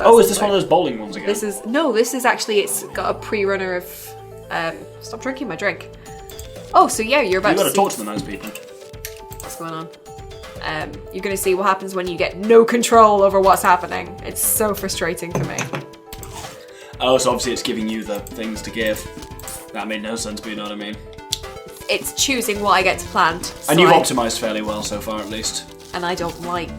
Oh, is this one of those bowling ones again? This is actually, it's got a pre-runner of, stop drinking my drink. Oh, so yeah, you're about to to talk to the nice people. What's going on? You're going to see what happens when you get no control over what's happening. It's so frustrating for me. Oh, so obviously it's giving you the things to give. That made no sense, but you know what I mean. It's choosing what I get to plant. So And you've optimised fairly well so far, at least. And I don't like...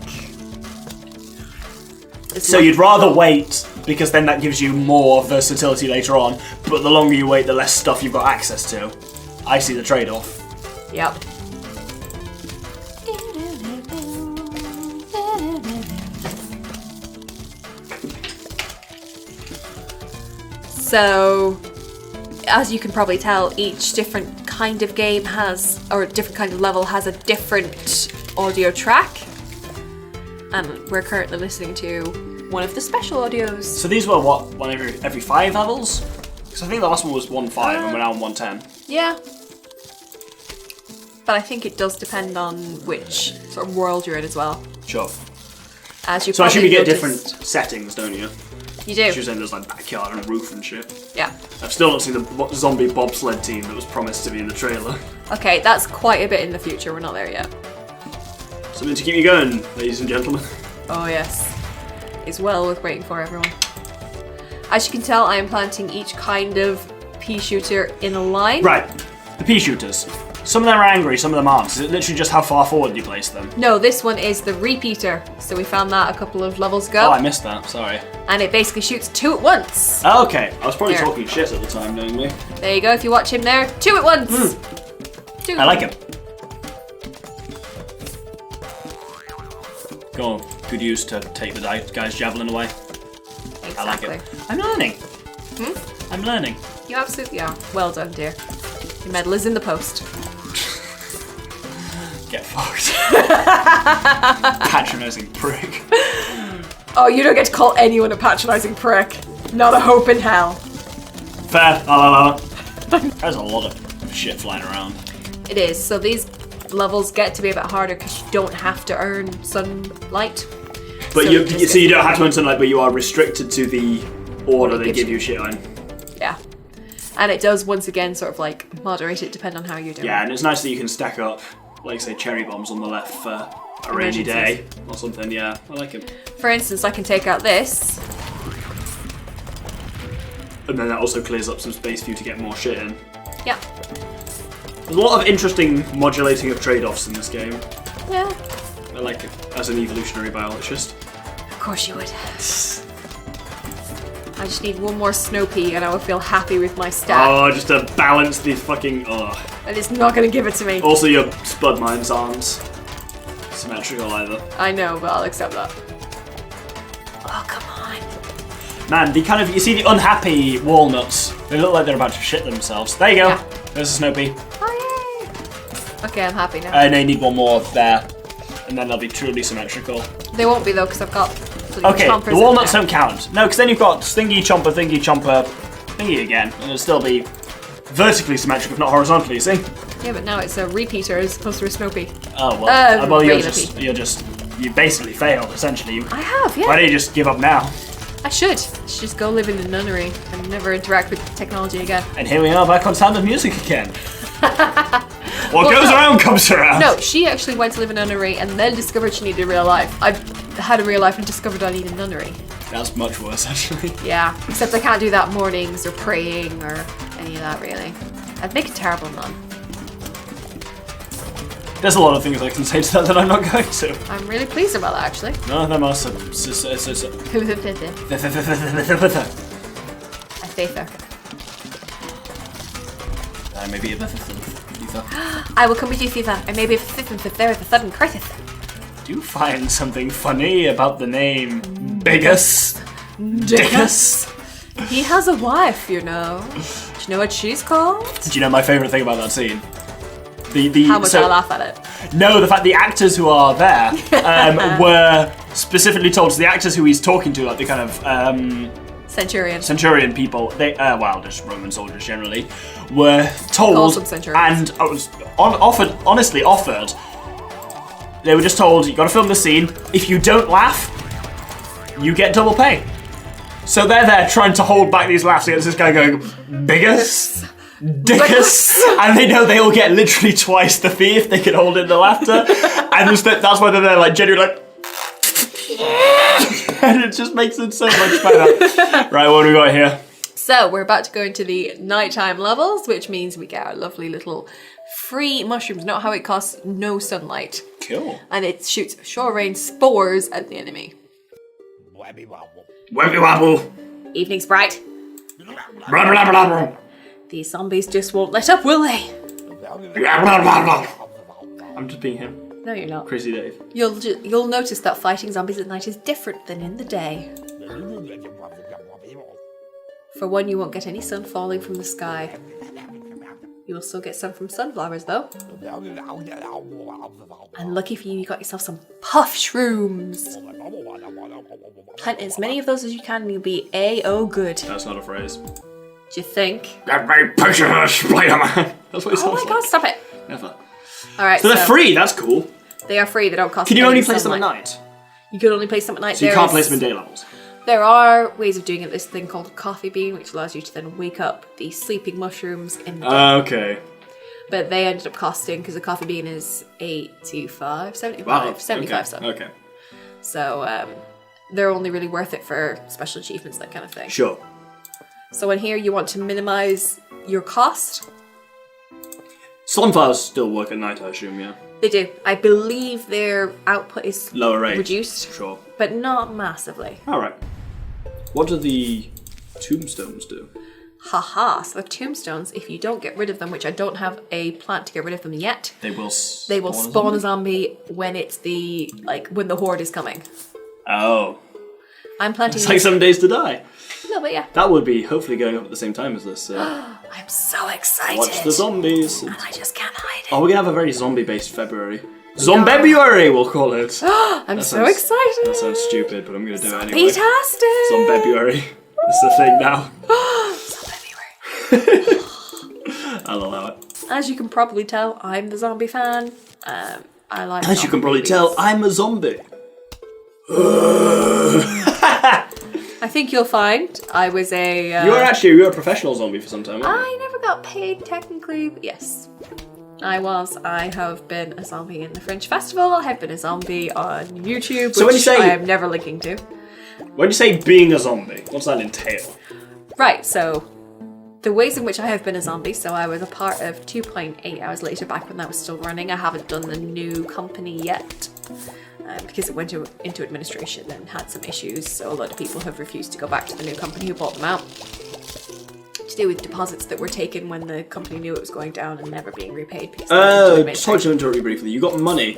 So you'd rather wait, because then that gives you more versatility later on, but the longer you wait, the less stuff you've got access to. I see the trade-off. Yep. So, as you can probably tell, each different kind of game has, or different kind of level has a different audio track. And we're currently listening to one of the special audios. So these were, what, one every 5 levels? Because I think the last one was 1.5 and we're now on 1.10. Yeah. But I think it does depend on which sort of world you're in as well. Sure. As you So I assume you get noticed, different settings, don't you? You do. She was saying there's like backyard and roof and shit. Yeah. I've still not seen the zombie bobsled team that was promised to be in the trailer. Okay, that's quite a bit in the future. We're not there yet. Something to keep you going, ladies and gentlemen. Oh yes. It's well worth waiting for, everyone. As you can tell, I am planting each kind of pea shooter in a line. Right, the pea shooters. Some of them are angry, some of them aren't. Is it literally just how far forward you place them? No, this one is the repeater. So we found that a couple of levels ago. Oh, I missed that, sorry. And it basically shoots 2 at once. Okay, I was probably Here. talking shit at the time, knowingly. There you go, if you watch him there. 2 at once! 2. I like him. Go on, good use to take the guy's javelin away. Exactly. I like it. I'm learning. I'm learning. You absolutely are. Well done, dear. Your medal is in the post. Get fucked. Patronising prick. Oh, you don't get to call anyone a patronising prick. Not a hope in hell. Fair. I'll allow it. There's a lot of shit flying around. It is. So these levels get to be a bit harder because you don't have to earn sunlight. But So you it just don't gets have to earn sunlight, but you are restricted to the order they gives give you. you shit on. Yeah. And it does, once again, sort of like moderate it depending on how you're doing. Yeah, and it's nice that you can stack up, like say, cherry bombs on the left for a rainy day or something. Yeah, I like it. For instance, I can take out this. And then that also clears up some space for you to get more shit in. Yeah. There's a lot of interesting modulating of trade-offs in this game. Yeah. I like it as an evolutionary biologist. Of course you would. I just need one more snow pea and I will feel happy with my stack. Oh, just to balance the fucking... Oh. And it's not going to give it to me. Also, your Spud Mines aren't symmetrical either. I know, but I'll accept that. Oh, come on. Man, the kind of... You see the unhappy walnuts? They look like they're about to shit themselves. There you go. Yeah. There's a snow pea. Oh, yay. Okay, I'm happy now. And I need one more there. And then they'll be truly symmetrical. They won't be though, because I've got Okay, chompers the in walnuts there. don't count. No, because then you've got thingy, chomper, thingy again. And it'll still be vertically symmetric, if not horizontally, see? Yeah, but now it's a repeater as opposed to a snow pea. Oh, well. Well, you regular basically failed, essentially. I have, yeah. Why don't you just give up now? I should just go live in a nunnery and never interact with technology again. And here we are back on Sound of Music again. What goes around comes around. No, she actually went to live in a nunnery and then discovered she needed real life. I had a real life and discovered I needed a nunnery. That's much worse, actually. Yeah, except I can't do that mornings or praying or any of that, really. I'd make a terrible nun. There's a lot of things I can say to that I'm not going to. I'm really pleased about that, actually. No, there must I faith her. Maybe a I will come with you, Thiva. I may be fit if there is a sudden crisis. Do you find something funny about the name Bigus? Dickus? He has a wife, you know. Do you know what she's called? Do you know my favourite thing about that scene? How much I laugh at it. No, the fact the actors who are there were specifically told to the actors who he's talking to, like the kind of Centurion people, they well, just Roman soldiers generally, were told and honestly offered. They were just told, you got to film the scene. If you don't laugh, you get double pay. So they're there trying to hold back these laughs against this guy going, Biggest, Dickus, and they know they'll get literally twice the fee if they can hold in the laughter. And that's why they're there, like, genuinely like, and it just makes it so much better. Right, what do we got here? So we're about to go into the nighttime levels, which means we get our lovely little free mushrooms. Not how it costs no sunlight. Cool. And it shoots short-range spores at the enemy. Webby wobble. Evening, Sprite. Blah, blah, blah, blah. These zombies just won't let up, will they? Blah, blah, blah, blah. I'm just being him. No, you're not. Crazy Dave. You'll notice that fighting zombies at night is different than in the day. For one, you won't get any sun falling from the sky. You will still get some from sunflowers, though. And lucky for you, you got yourself some puff shrooms. Plant as many of those as you can and you'll be A-O good. That's not a phrase. Do you think? That very poisonous Spider-Man. That's what it sounds like. Oh my god, stop it. Never. Alright, So they're free, that's cool. They are free, they don't cost Can you any only place them at sunlight. night? You can only place them at night. So you can't place them in day levels? There are ways of doing it. This thing called a coffee bean, which allows you to then wake up the sleeping mushrooms in the day. Okay. But they ended up costing, because a coffee bean is 75 Wow. 75 cents. Okay. So they're only really worth it for special achievements, that kind of thing. Sure. So in here, you want to minimize your cost. Sunflowers still work at night, I assume, yeah? They do. I believe their output is Lower rate. reduced, Sure. but not massively. Alright. What do the tombstones do? Haha, so the tombstones, if you don't get rid of them, which I don't have a plant to get rid of them yet, They will spawn a zombie when it's when the horde is coming. Oh. I'm planting It's like 7 days to die. No, but yeah. That would be hopefully going up at the same time as this. I'm so excited. Watch the zombies. And I just can't hide it. Oh, we're going to have a very zombie-based February. Zombebuary, we'll call it. I'm so excited. That sounds stupid, but I'm going to do it anyway. Fantastic. Zombebuary. It's the thing now. February. I'll allow it. As you can probably tell, I'm the zombie fan. I like. As you can probably tell, I'm a zombie. I think you'll find I was a. You were a professional zombie for some time, weren't you? I never got paid technically, but yes. I have been a zombie in the Fringe Festival. I have been a zombie on YouTube, So when you say- I am never linking to. When you say being a zombie, what's that entail? Right, so the ways in which I have been a zombie, so I was a part of 2.8 hours later, back when that was still running. I haven't done the new company yet because it went into administration and had some issues, so a lot of people have refused to go back to the new company who bought them out. To do with deposits that were taken when the company knew it was going down and never being repaid. Sorry to interrupt you briefly. You got money.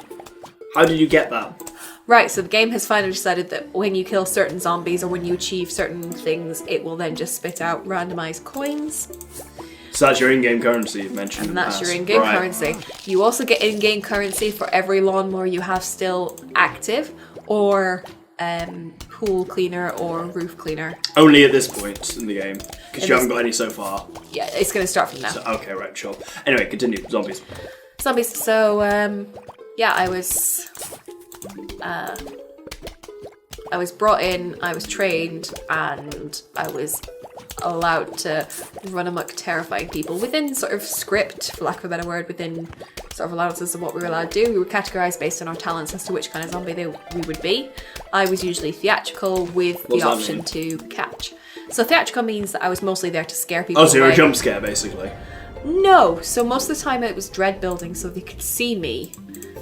How did you get that? Right, so the game has finally decided that when you kill certain zombies or when you achieve certain things, it will then just spit out randomized coins. So that's your in-game currency you've mentioned. And that's your in-game currency. You also get in-game currency for every lawnmower you have still active, or pool cleaner or roof cleaner. Only at this point in the game, because you haven't got any so far. Yeah, it's going to start from now. So, okay, right, sure. Anyway, continue. Zombies. Zombies. So, yeah, I was brought in, I was trained, and I was allowed to run amok terrifying people within sort of script, for lack of a better word, within sort of allowances of what we were allowed to do. We were categorised based on our talents as to which kind of zombie we would be. I was usually theatrical with the option to catch. So theatrical means that I was mostly there to scare people away. Oh, so you're a jump scare, basically. No, so most of the time it was dread building so they could see me.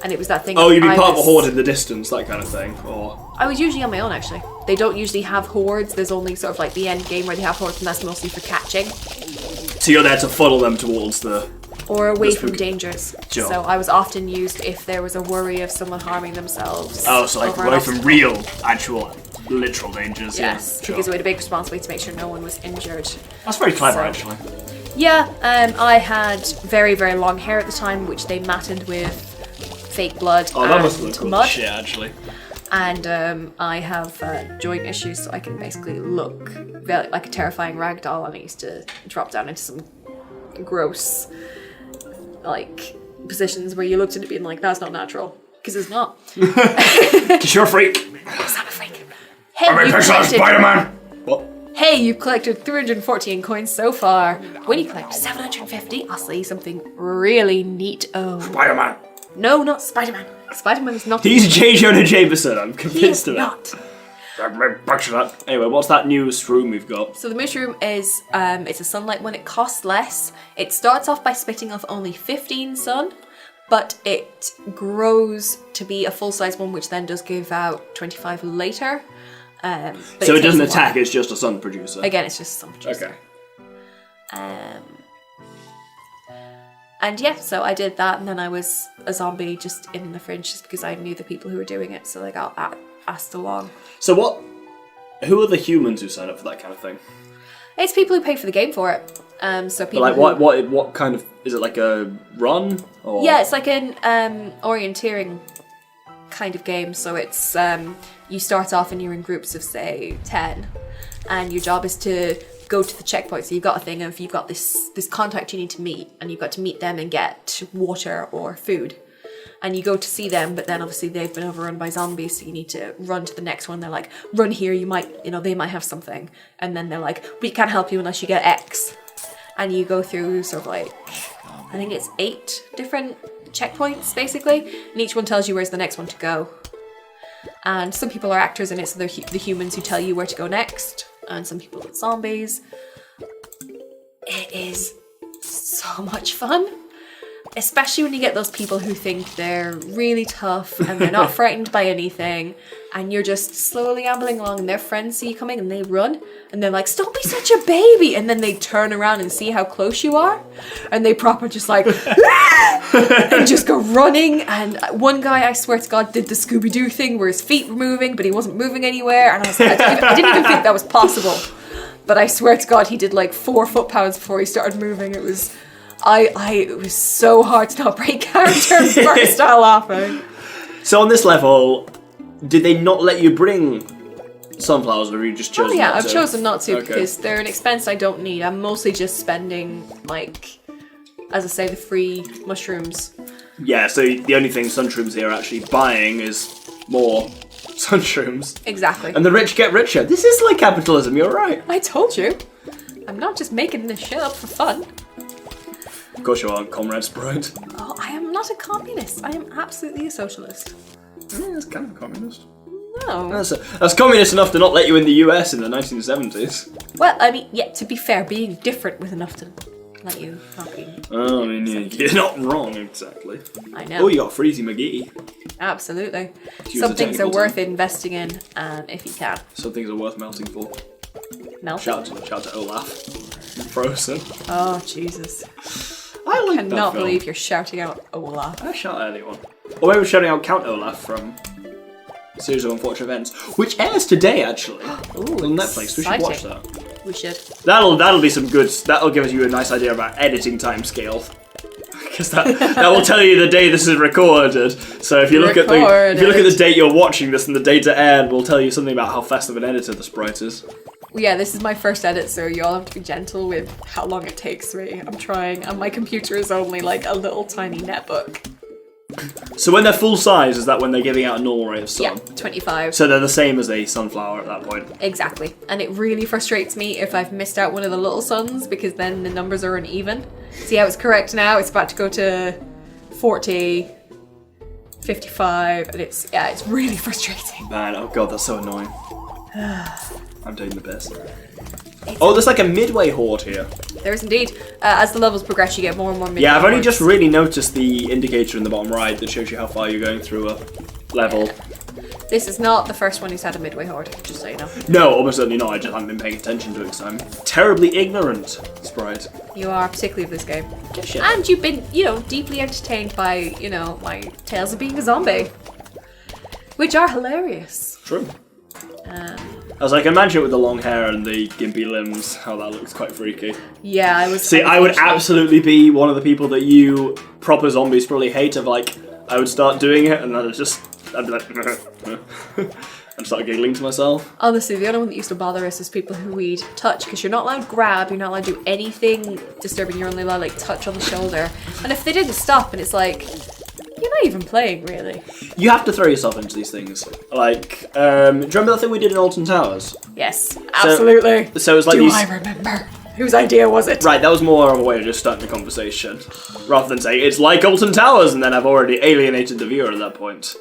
And it was that thing. Oh, you'd be part of a horde in the distance, that kind of thing, or... I was usually on my own, actually. They don't usually have hordes. There's only sort of like the end game where they have hordes, and that's mostly for catching. So you're there to funnel them towards the... Or away from dangers. Sure. So I was often used if there was a worry of someone harming themselves. Oh, so like away from real, actual, literal dangers. Yes, yeah, sure. because we had a big responsibility to make sure no one was injured. That's very clever, actually. Yeah, I had very, very long hair at the time, which they matted with fake blood Oh, that must look cool mud. as shit, actually. And I have joint issues, so I can basically look very, like a terrifying ragdoll, and I used to drop down into some gross, like, positions where you looked at it being like, that's not natural. Because it's not. Because you're a freak. Because I'm a freak. Hey, I'm a picture of Spider-Man! What? Hey, you've collected 314 coins so far. When you collect 750, I'll say something really neat. Oh. Spider-Man. No, not Spider-Man. Spider-Man is not. He's J. Jonah Jameson. I'm convinced of it. Not. Anyway, what's that newest room we've got? So the mushroom is, it's a sunlight one. It costs less. It starts off by spitting off only 15 sun, but it grows to be a full-size one, which then does give out 25 later. So it doesn't attack, it's just a sun producer. Again, it's just a sun producer. Okay. And yeah, so I did that, and then I was a zombie just in the fridge just because I knew the people who were doing it, so they got asked along. So who are the humans who sign up for that kind of thing? It's people who pay for the game for it. So people but like what kind of, is it like a run? Or? Yeah, it's like an orienteering kind of game. So it's you start off and you're in groups of say 10, and your job is to go to the checkpoint. So you've got a thing of you've got this contact you need to meet, and you've got to meet them and get water or food. And you go to see them, but then obviously they've been overrun by zombies, so you need to run to the next one. They're like, run here, they might have something. And then they're like, we can't help you unless you get X. And you go through sort of like, I think it's 8 different checkpoints, basically. And each one tells you where's the next one to go. And some people are actors in it, so they're the humans who tell you where to go next. And some people are zombies. It is so much fun. Especially when you get those people who think they're really tough and they're not frightened by anything, and you're just slowly ambling along and their friends see you coming and they run and they're like, stop being such a baby, and then they turn around and see how close you are and they proper just like and just go running. And one guy, I swear to God, did the Scooby-Doo thing where his feet were moving but he wasn't moving anywhere, and I was like, I didn't even think that was possible, but I swear to God he did like 4 foot-pounds before he started moving. It was so hard to not break character and burst out laughing. So on this level, did they not let you bring sunflowers, or have you just chosen not to? I've chosen not to because they're an expense I don't need. I'm mostly just spending, like, as I say, the free mushrooms. Yeah, so the only thing sunshrooms here are actually buying is more sunshrooms. Exactly. And the rich get richer. This is like capitalism, you're right. I told you. I'm not just making this shit up for fun. Of course you are, Comrade Sprite. Oh, I am not a communist. I am absolutely a socialist. Yeah, that's kind of a communist. No. That's communist enough to not let you in the US in the 1970s. Well, I mean, yeah, to be fair, being different was enough to let you not be... Oh, I mean, you're not wrong, exactly. I know. Oh, you got Freezy McGee. Absolutely. Some things are worth investing in, if you can. Some things are worth melting for. Melting? Shout to Olaf. Frozen. Oh, Jesus. I cannot believe you're shouting out Olaf. I shout at anyone. Or maybe shouting out Count Olaf from Series of Unfortunate Events, which airs today actually on Netflix. We should watch that. We should. That'll be some good. That'll give you a nice idea about editing time scale, because that will tell you the day this is recorded. So if you look at the date you're watching this and the date it aired, will tell you something about how fast of an editor the Sprite is. Yeah, this is my first edit, so you all have to be gentle with how long it takes me. I'm trying, and my computer is only like a little tiny netbook. So when they're full size, is that when they're giving out a normal rate of sun? Yeah, 25. So they're the same as a sunflower at that point? Exactly. And it really frustrates me if I've missed out one of the little suns, because then the numbers are uneven. See how it's correct now? It's about to go to 40, 55, and it's really frustrating. Man, oh god, that's so annoying. I'm doing the best. Oh, there's like a midway horde here. There is indeed. As the levels progress, you get more and more midway Yeah, I've only hordes. just really noticed the indicator in the bottom right that shows you how far you're going through a level. Yeah. This is not the first one who's had a midway horde, just so you know. No, almost certainly not. I just haven't been paying attention to it because I'm terribly ignorant, Sprite. You are, particularly of this game. Shit. And you've been, deeply entertained by, my tales of being a zombie. Which are hilarious. True. I was like, imagine it with the long hair and the gimpy limbs, how that looks quite freaky. Yeah, I was... See, I would absolutely be one of the people that you proper zombies probably hate, of like, I would start doing it and I'd be like, and start giggling to myself. Honestly, the only one that used to bother us is people who we'd touch, because you're not allowed to grab, you're not allowed to do anything disturbing, you're only allowed, touch on the shoulder. And if they didn't stop, and it's like, You're not even playing, really. You have to throw yourself into these things. Like, do you remember that thing we did in Alton Towers? Yes, absolutely. So it was like Do I remember? Whose idea was it? Right, that was more of a way of just starting the conversation. Rather than saying, it's like Alton Towers, and then I've already alienated the viewer at that point.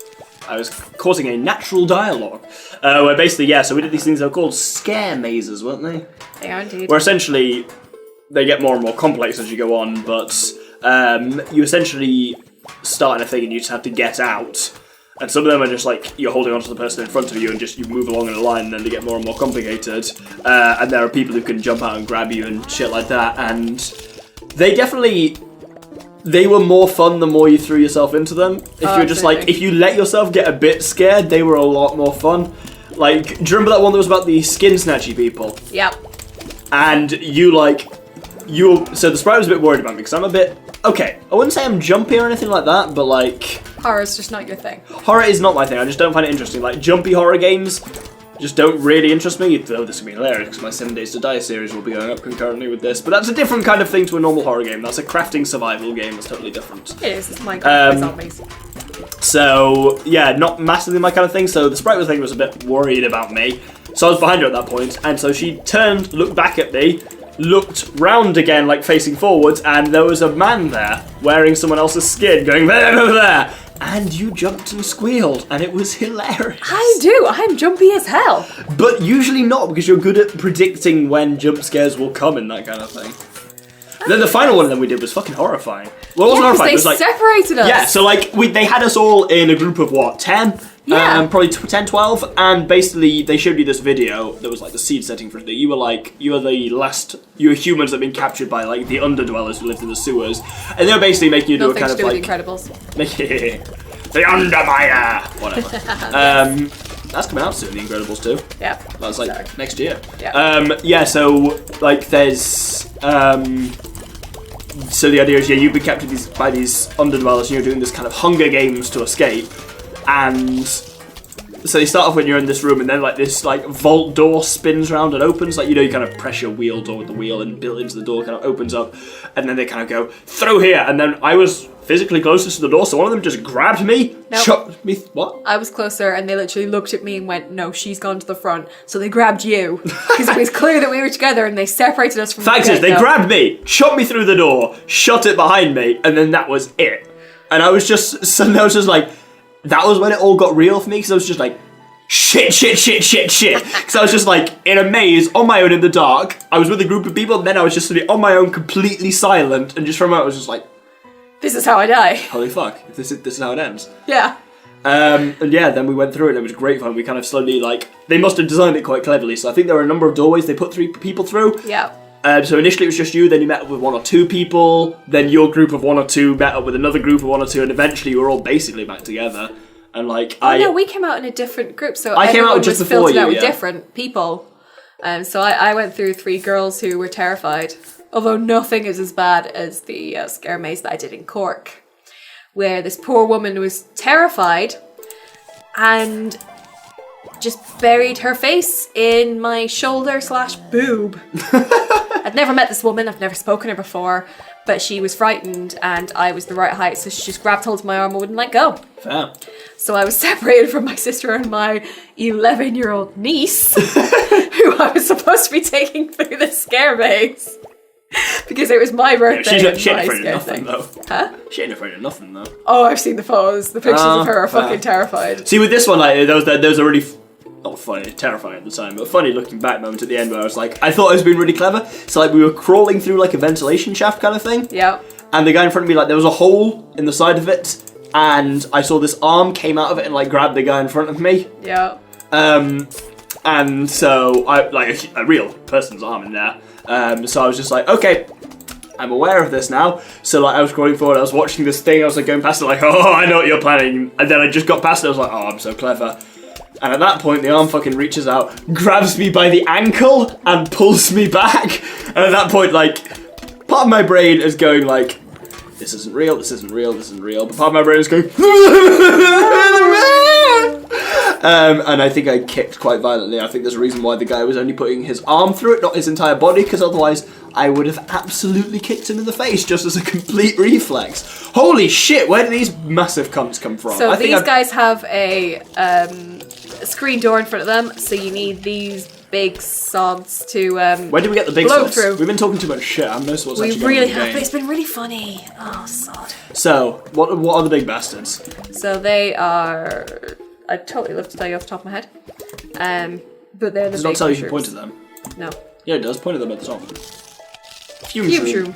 I was causing a natural dialogue. Where basically, yeah, so we did these things that were called scare mazes, weren't they? They are indeed. Where essentially, they get more and more complex as you go on, but you essentially start in a thing and you just have to get out. And some of them are just like, you're holding onto the person in front of you and just you move along in a line and then they get more and more complicated. And there are people who can jump out and grab you and shit like that. And they were more fun the more you threw yourself into them. If you're just like, if you let yourself get a bit scared, they were a lot more fun. Like, do you remember that one that was about the skin snatchy people? Yep. And so the Sprite was a bit worried about me because I'm a bit, okay, I wouldn't say I'm jumpy or anything like that, but like... Horror's just not your thing. Horror is not my thing, I just don't find it interesting. Like, jumpy horror games just don't really interest me, though this would be hilarious because my 7 Days to Die series will be going up concurrently with this, but that's a different kind of thing to a normal horror game. That's a crafting survival game, that's totally different. It is, it's Minecraft zombies. So, yeah, not massively my kind of thing, so the Sprite was a bit worried about me, so I was behind her at that point, and so she turned, looked back at me, looked round again, like facing forwards, and there was a man there wearing someone else's skin going there, and you jumped and squealed, and it was hilarious. I do, I'm jumpy as hell. But usually not, because you're good at predicting when jump scares will come and that kind of thing. Then the final one of them we did was fucking horrifying. Well, it wasn't horrifying, it was like... separated us. Yeah, so like, they had us all in a group of what, 10? Yeah. Probably 10, 12, and basically they showed you this video that was like the seed setting for it. You were humans that had been captured by like the underdwellers who lived in the sewers, and they were basically making you do a kind of like... Nothing to do with The Incredibles. The Undermire! Whatever. That's coming out soon, The Incredibles 2. Yeah. That's like next year. Yeah. Yeah, so like there's... So the idea is, yeah, you've been captured by these underdwellers and you're doing this kind of Hunger Games to escape. And so you start off when you're in this room and then like this like vault door spins around and opens. Like, you know, you kind of press your wheel door with the wheel and built into the door kind of opens up. And then they kind of go, through here. And then I was physically closest to the door, so one of them just grabbed me, shot me, what? I was closer and they literally looked at me and went, no, she's gone to the front. So they grabbed you, because it was clear that we were together and they separated us from the fact is, they grabbed me, shot me through the door, shut it behind me, and then that was it. And I was just like, that was when it all got real for me, because I was just like, shit. Because I was just like, in a maze, on my own in the dark. I was with a group of people, and then I was just on my own, completely silent, and just for a moment I was just like, this is how I die. Holy fuck, this is how it ends. Yeah. And yeah, then we went through it and it was great fun. We kind of slowly, like, they must have designed it quite cleverly, so I think there were a number of doorways they put 3 people through. Yeah. So initially it was just you, then you met up with 1 or 2 people, then your group of 1 or 2 met up with another group of 1 or 2, and eventually you were all basically back together. And like, no, we came out in a different group, so I came out just before you, with different people. So I went through 3 girls who were terrified. Although nothing is as bad as the scare maze that I did in Cork, where this poor woman was terrified and just buried her face in my shoulder/boob. I'd never met this woman, I've never spoken to her before, but she was frightened and I was the right height, so she just grabbed hold of my arm and wouldn't let go. Fair. So I was separated from my sister and my 11-year-old niece, who I was supposed to be taking through the scare maze. Because it was my birthday. Yeah, she ain't afraid of nothing, though. Huh? She ain't afraid of nothing, though. Oh, I've seen the photos. The pictures of her are fucking terrified. See, with this one, like, there was a really, not funny, terrifying at the time, but funny looking back moment at the end where I was like, I thought I was being really clever. So, like, we were crawling through, like, a ventilation shaft kind of thing. Yeah. And the guy in front of me, like, there was a hole in the side of it, and I saw this arm came out of it and, like, grabbed the guy in front of me. Yeah. And so, like, a real person's arm in there. So I was just like, okay, I'm aware of this now. So like I was scrolling forward, I was watching this thing, I was like going past it like, oh, I know what you're planning. And then I just got past it, I was like, oh, I'm so clever. And at that point, the arm fucking reaches out, grabs me by the ankle and pulls me back. And at that point, like, part of my brain is going like, this isn't real, this isn't real, this isn't real. But part of my brain is going, and I think I kicked quite violently. I think there's a reason why the guy was only putting his arm through it, not his entire body, because otherwise I would have absolutely kicked him in the face just as a complete reflex. Holy shit, where do these massive cunts come from? So these guys have a screen door in front of them, so you need these big sods to where did we get the big blow sods? through. We've been talking too much shit. I missed what's actually We going really on in the have, game. but it's been really funny. Oh, sod. So, what are the big bastards? So they are... I'd totally love to tell you off the top of my head. But they're the Does it big not tell you if you mushrooms. point at them? No. Yeah, it does. Point at them at the top. Fume shroom.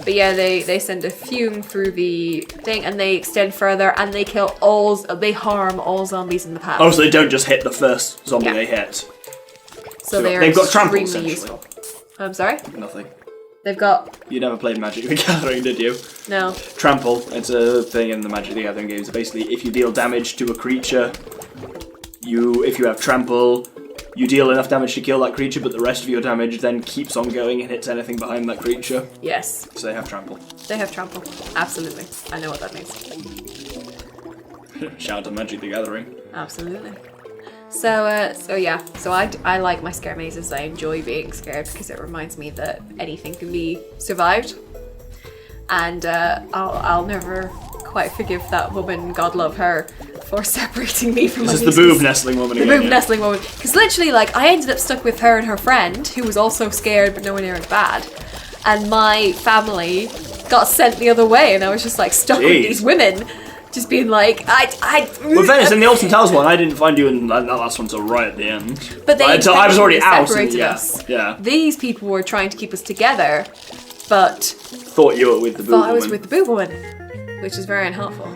But yeah, they send a fume through the thing, and they extend further, and they they harm all zombies in the path. Oh, so they don't just hit the first zombie they hit. So they've got trample, extremely useful. I'm sorry? Nothing. They've got... You never played Magic the Gathering, did you? No. Trample, it's a thing in the Magic the Gathering games. Basically, if you deal damage to a creature, if you have trample, you deal enough damage to kill that creature, but the rest of your damage then keeps on going and hits anything behind that creature. Yes. So they have trample. They have trample. Absolutely. I know what that means. Shout out to Magic the Gathering. Absolutely. So I like my scare mazes. I enjoy being scared because it reminds me that anything can be survived. And I'll never quite forgive that woman, God love her, for separating me from my This is the boob nestling woman again. The boob nestling woman. Because literally, like, I ended up stuck with her and her friend, who was also scared but nowhere near as bad. And my family got sent the other way, and I was just like stuck with these women. Just being like, Well, Venice, in the Alton Towers one, I didn't find you in that last one till right at the end. But I was already out. Separated us. Yeah. These people were trying to keep us together, but thought you were with the boob woman. I was with the boob woman, which is very unhelpful.